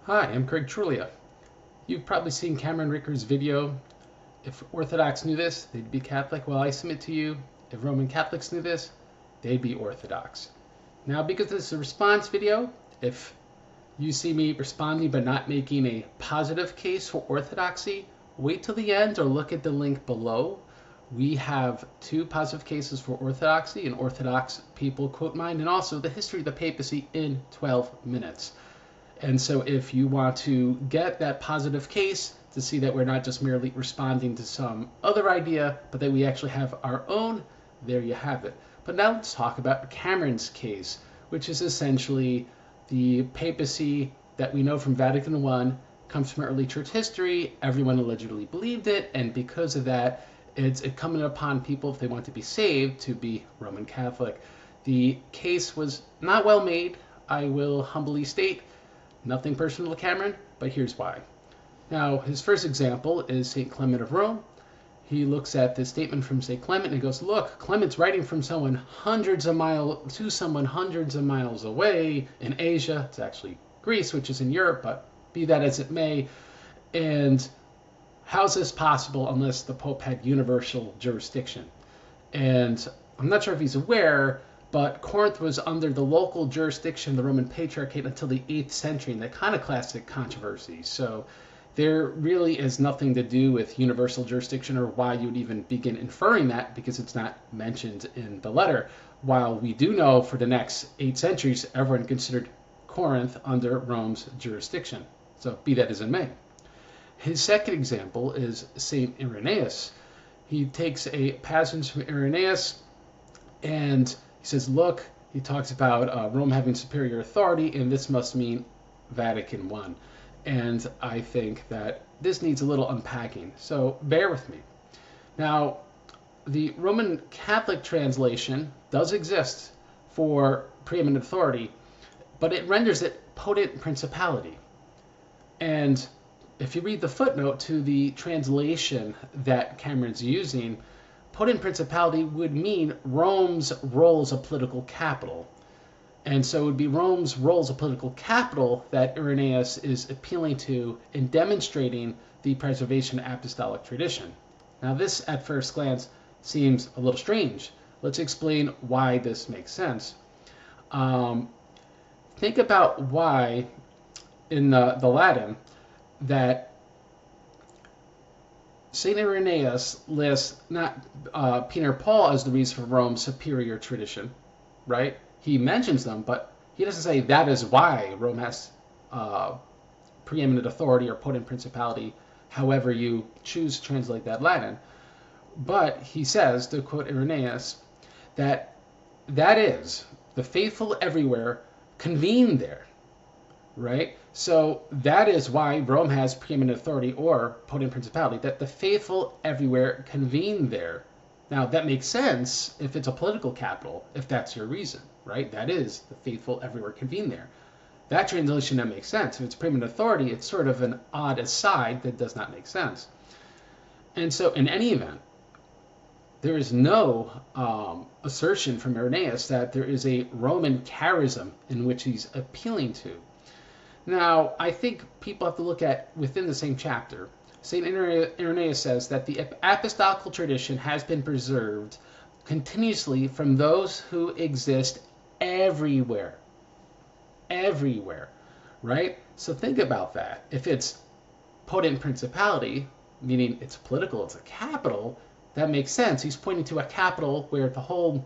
Hi, I'm Craig Trulia. You've probably seen Cameron Ricker's video. If Orthodox knew this, they'd be Catholic. Well, I submit to you, if Roman Catholics knew this, they'd be Orthodox. Now, because this is a response video, if you see me responding but not making a positive case for Orthodoxy, wait till the end or look at the link below. We have 2 positive cases for Orthodoxy and Orthodox people quote mine, and also the history of the papacy in 12 minutes. And so if you want to get that positive case to see that we're not just merely responding to some other idea, but that we actually have our own, there you have it. But now let's talk about Cameron's case, which is essentially the papacy that we know from Vatican I comes from early church history. Everyone allegedly believed it, and because of that, it's incumbent upon people, if they want to be saved, to be Roman Catholic. The case was not well made, I will humbly state. Nothing personal to Cameron, but here's why. Now, his first example is St. Clement of Rome. He looks at this statement from St. Clement and he goes, look, Clement's writing from someone hundreds of miles away in Asia. It's actually Greece, which is in Europe, but be that as it may. And how's this possible unless the Pope had universal jurisdiction? And I'm not sure if he's aware, but Corinth was under the local jurisdiction of the Roman Patriarchate until the 8th century in the iconoclastic controversy. So there really is nothing to do with universal jurisdiction or why you would even begin inferring that, because it's not mentioned in the letter. While we do know for the next 8 centuries, everyone considered Corinth under Rome's jurisdiction. So be that as it may. His second example is St. Irenaeus. He takes a passage from Irenaeus and he says, look, he talks about Rome having superior authority, and this must mean Vatican I. And I think that this needs a little unpacking, so bear with me. Now, the Roman Catholic translation does exist for preeminent authority, but it renders it potent principality. And if you read the footnote to the translation that Cameron's using, potent principality would mean Rome's role as a political capital. And so it would be Rome's role as a political capital that Irenaeus is appealing to in demonstrating the preservation of apostolic tradition. Now this, at first glance, seems a little strange. Let's explain why this makes sense. Think about why, in the Latin, that St. Irenaeus lists not Peter and Paul as the reason for Rome's superior tradition, right? He mentions them, but he doesn't say that is why Rome has preeminent authority or potent principality, however you choose to translate that Latin. But he says, to quote Irenaeus, that is, the faithful everywhere convene there, right? So that is why Rome has preeminent authority or potent principality, that the faithful everywhere convene there. Now, that makes sense if it's a political capital, if that's your reason, right? That is, the faithful everywhere convene there. That translation doesn't make sense. If it's preeminent authority, it's sort of an odd aside that does not make sense. And so, in any event, there is no assertion from Irenaeus that there is a Roman charism in which he's appealing to. Now, I think people have to look at within the same chapter. St. Irenaeus says that the apostolical tradition has been preserved continuously from those who exist everywhere. Everywhere, right? So think about that. If it's potent principality, meaning it's political, it's a capital, that makes sense. He's pointing to a capital where the whole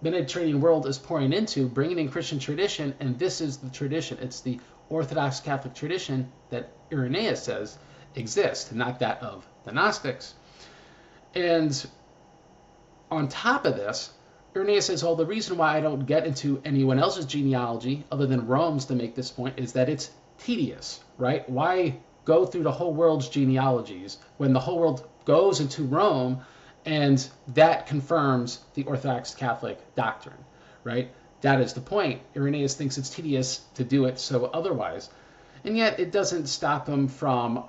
Mediterranean world is pouring into, bringing in Christian tradition, and this is the tradition. It's the Orthodox Catholic tradition that Irenaeus says exists, not that of the Gnostics. And on top of this, Irenaeus says, well, the reason why I don't get into anyone else's genealogy other than Rome's to make this point is that it's tedious, right? Why go through the whole world's genealogies when the whole world goes into Rome and that confirms the Orthodox Catholic doctrine, right? That is the point. Irenaeus thinks it's tedious to do it so otherwise. And yet it doesn't stop him from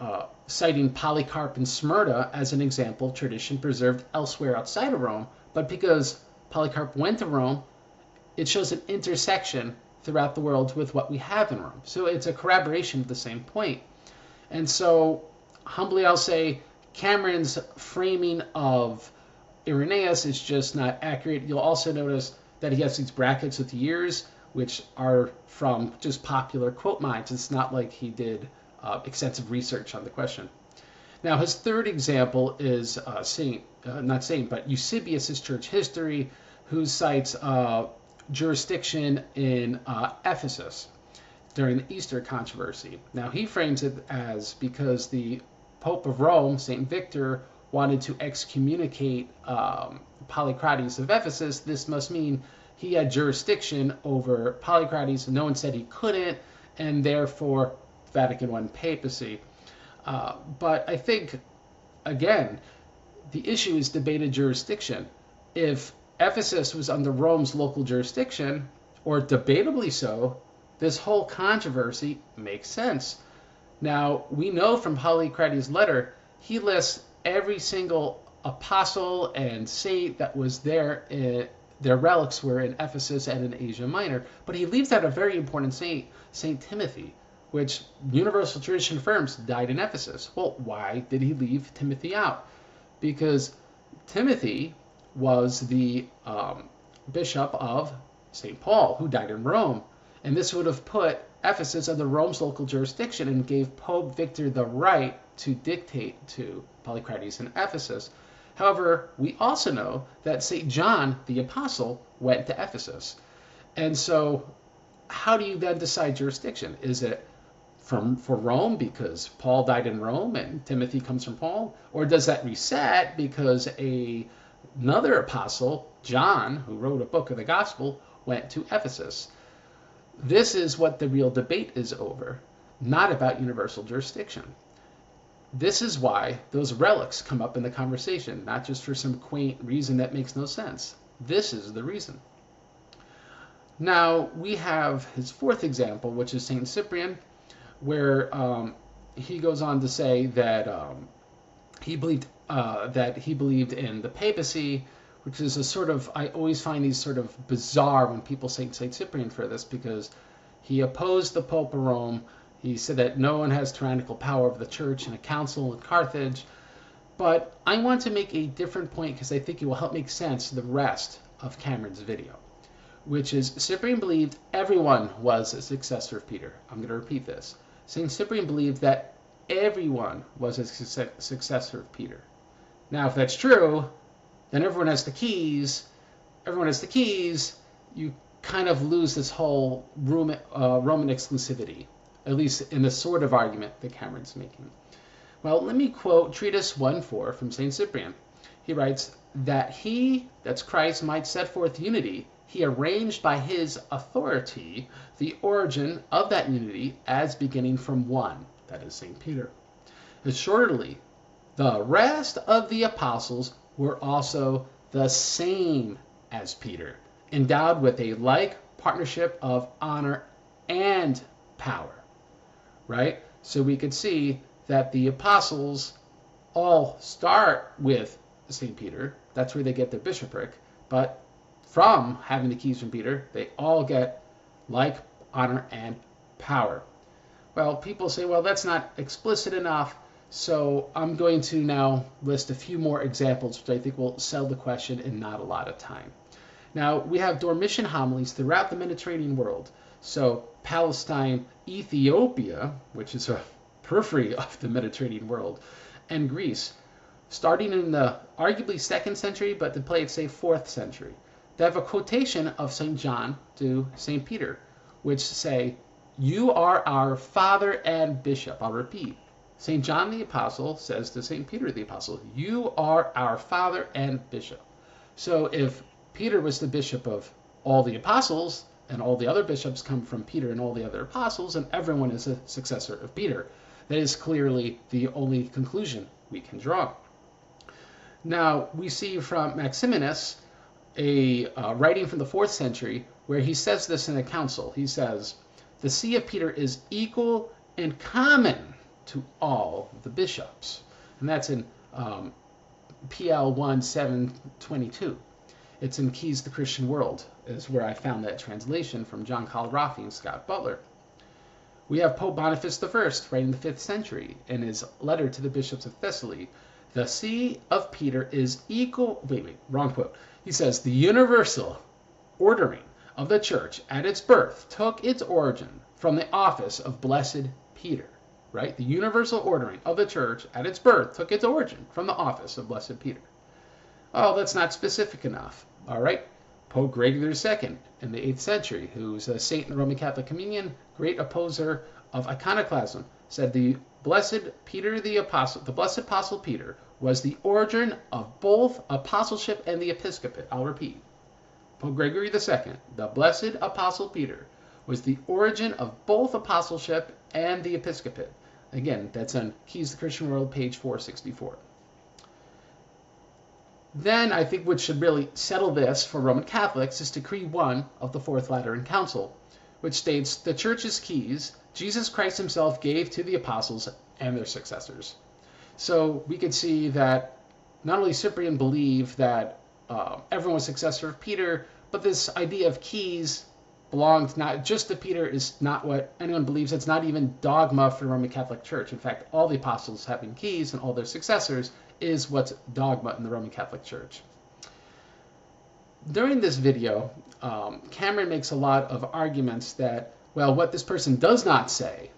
citing Polycarp and Smyrna as an example of tradition preserved elsewhere outside of Rome. But because Polycarp went to Rome, it shows an intersection throughout the world with what we have in Rome. So it's a corroboration of the same point. And so, humbly, I'll say Cameron's framing of Irenaeus is just not accurate. You'll also notice that he has these brackets with years, which are from just popular quote minds. It's not like he did extensive research on the question. Now, his third example is but Eusebius's church history, who cites jurisdiction in Ephesus during the Easter controversy. Now, he frames it as because the Pope of Rome, St. Victor, wanted to excommunicate Polycrates of Ephesus, this must mean he had jurisdiction over Polycrates. No one said he couldn't, and therefore Vatican I papacy. But I think, again, the issue is debated jurisdiction. If Ephesus was under Rome's local jurisdiction, or debatably so, this whole controversy makes sense. Now, we know from Polycrates' letter, he lists every single apostle and saint that was there. Their relics were in Ephesus and in Asia Minor. But he leaves out a very important saint, St. Timothy, which universal tradition affirms died in Ephesus. Well, why did he leave Timothy out? Because Timothy was the bishop of St. Paul, who died in Rome. And this would have put Ephesus under Rome's local jurisdiction and gave Pope Victor the right to dictate to Polycrates in Ephesus. However, we also know that St. John, the apostle, went to Ephesus. And so how do you then decide jurisdiction? Is it for Rome because Paul died in Rome and Timothy comes from Paul? Or does that reset because another apostle, John, who wrote a book of the gospel, went to Ephesus? This is what the real debate is over, not about universal jurisdiction. This is why those relics come up in the conversation, not just for some quaint reason that makes no sense. This is the reason. Now, we have his fourth example, which is St. Cyprian, where he goes on to say that he believed in the papacy, which is a sort of, I always find these sort of bizarre when people say St. Cyprian for this, because he opposed the Pope of Rome. He said that no one has tyrannical power over the church in a council in Carthage. But I want to make a different point because I think it will help make sense to the rest of Cameron's video, which is Cyprian believed everyone was a successor of Peter. I'm going to repeat this. St. Cyprian believed that everyone was a successor of Peter. Now, if that's true, then everyone has the keys. Everyone has the keys. You kind of lose this whole Roman exclusivity, at least in the sort of argument that Cameron's making. Well, let me quote Treatise 1:4 from St. Cyprian. He writes, that he, that's Christ, might set forth unity, he arranged by his authority the origin of that unity as beginning from one, that is St. Peter. Assuredly, the rest of the apostles were also the same as Peter, endowed with a like partnership of honor and power. Right? So we could see that the apostles all start with St. Peter. That's where they get their bishopric. But from having the keys from Peter, they all get like honor and power. Well, people say, well, that's not explicit enough. So I'm going to now list a few more examples, which I think will sell the question in not a lot of time. Now, we have Dormition homilies throughout the Mediterranean world. So Palestine, Ethiopia, which is a periphery of the Mediterranean world, and Greece, starting in the arguably 2nd century, but to play it safe, 4th century. They have a quotation of St. John to St. Peter, which say, you are our father and bishop. I'll repeat. St. John the Apostle says to St. Peter the Apostle, you are our father and bishop. So if Peter was the bishop of all the apostles, and all the other bishops come from Peter and all the other apostles, and everyone is a successor of Peter, that is clearly the only conclusion we can draw. Now, we see from Maximinus a writing from the 4th century where he says this in a council. He says, the see of Peter is equal and common to all the bishops. And that's in PL 1:722. It's in Keys to the Christian World, is where I found that translation from John Colrafi and Scott Butler. We have Pope Boniface I, right in the 5th century, in his letter to the bishops of Thessaly. The See of Peter is equal... Wait, wrong quote. He says, the universal ordering of the church at its birth took its origin from the office of Blessed Peter. Right? The universal ordering of the church at its birth took its origin from the office of Blessed Peter. Oh, that's not specific enough. All right. Pope Gregory II in the 8th century, who's a saint in the Roman Catholic Communion, great opposer of iconoclasm, said the Blessed Apostle Peter was the origin of both apostleship and the episcopate. I'll repeat. Pope Gregory II, the Blessed Apostle Peter, was the origin of both apostleship and the episcopate. Again, that's on Keys to the Christian World, page 464. Then I think what should really settle this for Roman Catholics is Decree 1 of the Fourth Lateran Council, which states, the church's keys Jesus Christ himself gave to the apostles and their successors. So we could see that not only Cyprian believed that everyone was successor of Peter, but this idea of keys belonged not just to Peter is not what anyone believes. It's not even dogma for the Roman Catholic Church. In fact, all the apostles having keys and all their successors is what's dogma in the Roman Catholic Church. During this video, Cameron makes a lot of arguments that, well, what this person does not say,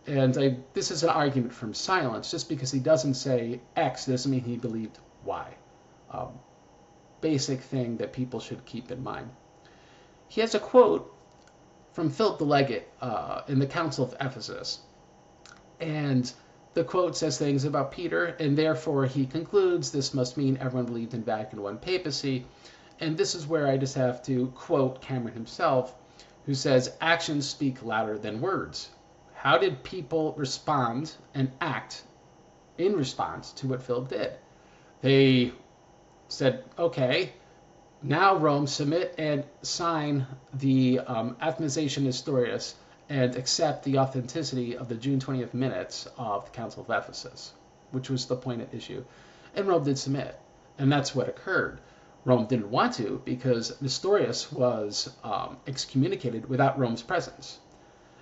and this is an argument from silence. Just because he doesn't say X doesn't mean he believed Y. Basic thing that people should keep in mind. He has a quote from Philip the Legate in the Council of Ephesus, and the quote says things about Peter, and therefore he concludes this must mean everyone believed in Vatican I papacy. And this is where I just have to quote Cameron himself, who says, actions speak louder than words. How did people respond and act in response to what Philip did? They said, okay, now Rome, submit and sign the Athanasation Historias and accept the authenticity of the June 20th minutes of the Council of Ephesus, which was the point at issue. And Rome did submit. And that's what occurred. Rome didn't want to because Nestorius was excommunicated without Rome's presence.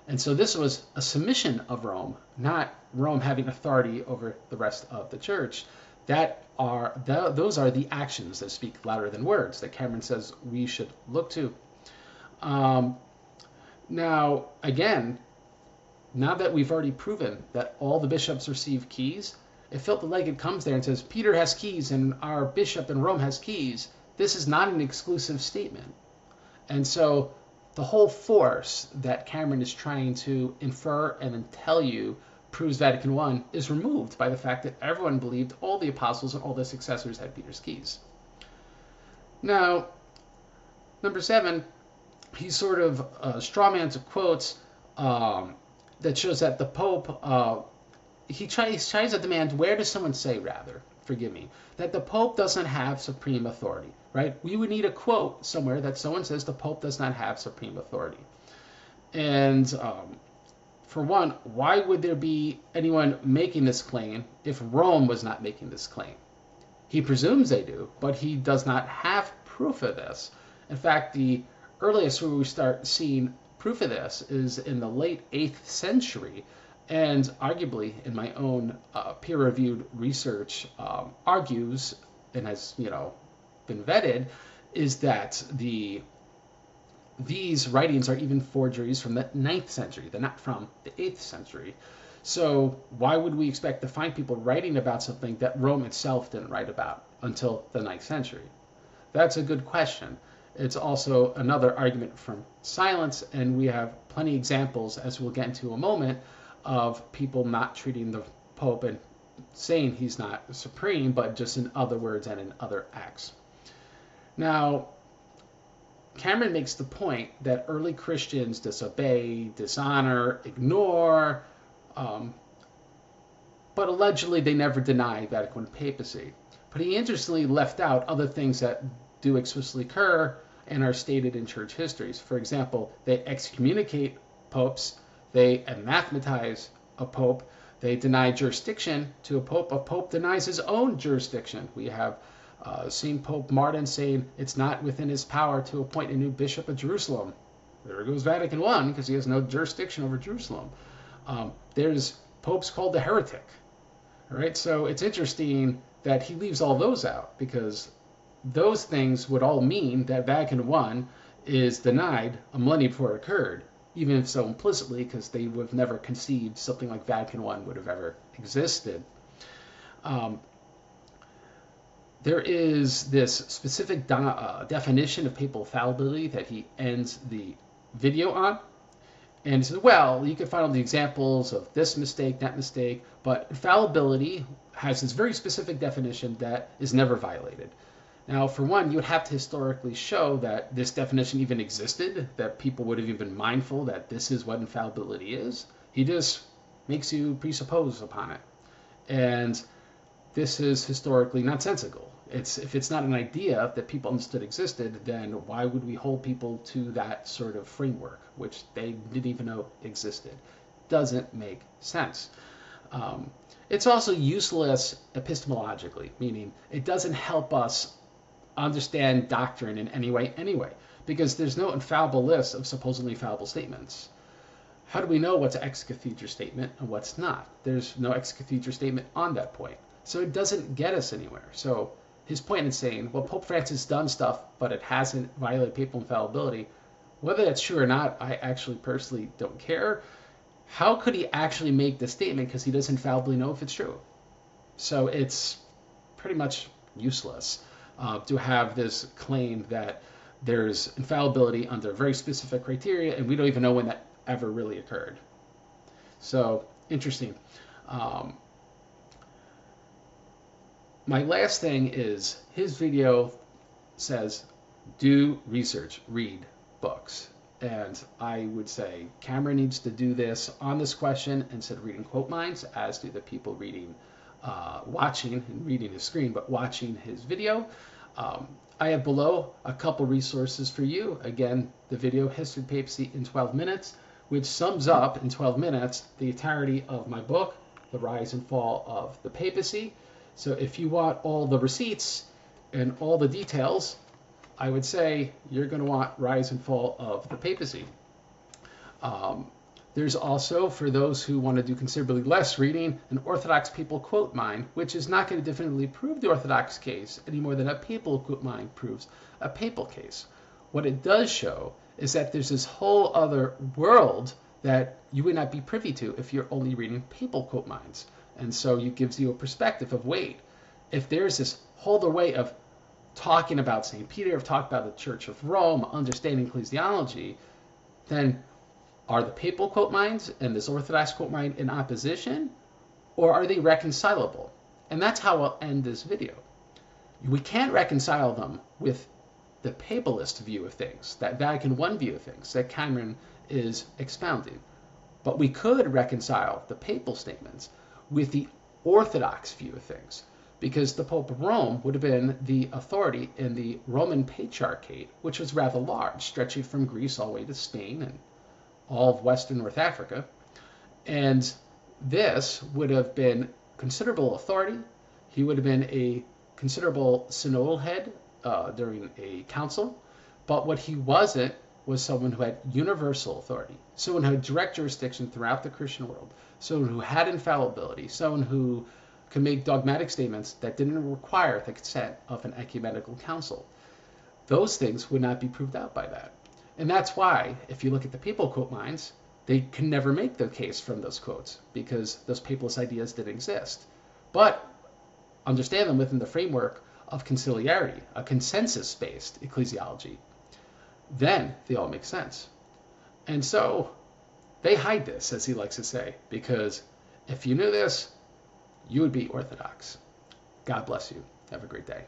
And so this was a submission of Rome, not Rome having authority over the rest of the church. Those are the actions that speak louder than words that Cameron says we should look to. Now, again, now that we've already proven that all the bishops receive keys, if Philip the Legate comes there and says, Peter has keys and our bishop in Rome has keys, this is not an exclusive statement. And so the whole force that Cameron is trying to infer and then tell you proves Vatican I is removed by the fact that everyone believed all the apostles and all their successors had Peter's keys. Now, number 7, he sort of strawmans quotes that shows that the Pope, he tries to demand, where does someone say, rather, forgive me, that the Pope doesn't have supreme authority, right? We would need a quote somewhere that someone says the Pope does not have supreme authority. And for one, why would there be anyone making this claim if Rome was not making this claim? He presumes they do, but he does not have proof of this. In fact, the earliest where we start seeing proof of this is in the late 8th century, and arguably in my own peer-reviewed research argues, and has been vetted, is that these writings are even forgeries from the 9th century. They're not from the 8th century. So why would we expect to find people writing about something that Rome itself didn't write about until the 9th century? That's a good question. It's also another argument from silence, and we have plenty of examples, as we'll get into in a moment, of people not treating the Pope and saying he's not supreme, but just in other words and in other acts. Now, Cameron makes the point that early Christians disobey, dishonor, ignore, but allegedly they never deny Vatican I papacy. But he interestingly left out other things that do explicitly occur and are stated in church histories. For example, they excommunicate popes, they anathematize a pope, they deny jurisdiction to a pope denies his own jurisdiction. We have Seeing Pope Martin saying it's not within his power to appoint a new bishop of Jerusalem. There goes Vatican I, because he has no jurisdiction over Jerusalem. There's popes called the heretic. All right, so it's interesting that he leaves all those out, because those things would all mean that Vatican I is denied a millennium before it occurred, even if so implicitly, because they would have never conceived something like Vatican I would have ever existed. There is this specific definition of papal infallibility that he ends the video on. And he says, well, you can find all the examples of this mistake, that mistake, but infallibility has this very specific definition that is never violated. Now, for one, you would have to historically show that this definition even existed, that people would have even been mindful that this is what infallibility is. He just makes you presuppose upon it. And this is historically nonsensical. If it's not an idea that people understood existed, then why would we hold people to that sort of framework, which they didn't even know existed? Doesn't make sense. It's also useless epistemologically, meaning it doesn't help us understand doctrine in any way anyway, because there's no infallible list of supposedly infallible statements. How do we know what's an ex cathedra statement and what's not? There's no ex cathedra statement on that point. So it doesn't get us anywhere. So his point in saying, well, Pope Francis has done stuff, but it hasn't violated papal infallibility, whether that's true or not, I actually personally don't care. How could he actually make the statement, because he doesn't infallibly know if it's true? So it's pretty much useless to have this claim that there's infallibility under very specific criteria, and we don't even know when that ever really occurred. So, interesting. My last thing is, his video says, do research, read books. And I would say Cameron needs to do this on this question instead of reading quote mines, as do the people reading, watching and reading his screen, but watching his video. I have below a couple resources for you. Again, the video History of Papacy in 12 minutes, which sums up in 12 minutes the entirety of my book, The Rise and Fall of the Papacy. So if you want all the receipts and all the details, I would say you're going to want Rise and Fall of the Papacy. There's also, for those who want to do considerably less reading, an Orthodox papal quote mine, which is not going to definitively prove the Orthodox case any more than a papal quote mine proves a papal case. What it does show is that there's this whole other world that you would not be privy to if you're only reading papal quote mines. And so it gives you a perspective of, wait, if there's this whole other way of talking about St. Peter, of talking about the Church of Rome, understanding ecclesiology, then are the papal quote mines and this Orthodox quote mine in opposition, or are they reconcilable? And that's how I'll end this video. We can't reconcile them with the papalist view of things, that Vatican I view of things that Cameron is expounding. But we could reconcile the papal statements with the Orthodox view of things, because the Pope of Rome would have been the authority in the Roman Patriarchate, which was rather large, stretching from Greece all the way to Spain and all of Western North Africa. And this would have been considerable authority. He would have been a considerable synodal head during a council. But what he wasn't was someone who had universal authority, someone who had direct jurisdiction throughout the Christian world, someone who had infallibility, someone who could make dogmatic statements that didn't require the consent of an ecumenical council. Those things would not be proved out by that. And that's why, if you look at the papal quote mines, they can never make the case from those quotes, because those papalist ideas didn't exist. But understand them within the framework of conciliarity, a consensus-based ecclesiology. Then they all make sense. And so they hide this, as he likes to say, because if you knew this, you would be Orthodox. God bless you. Have a great day.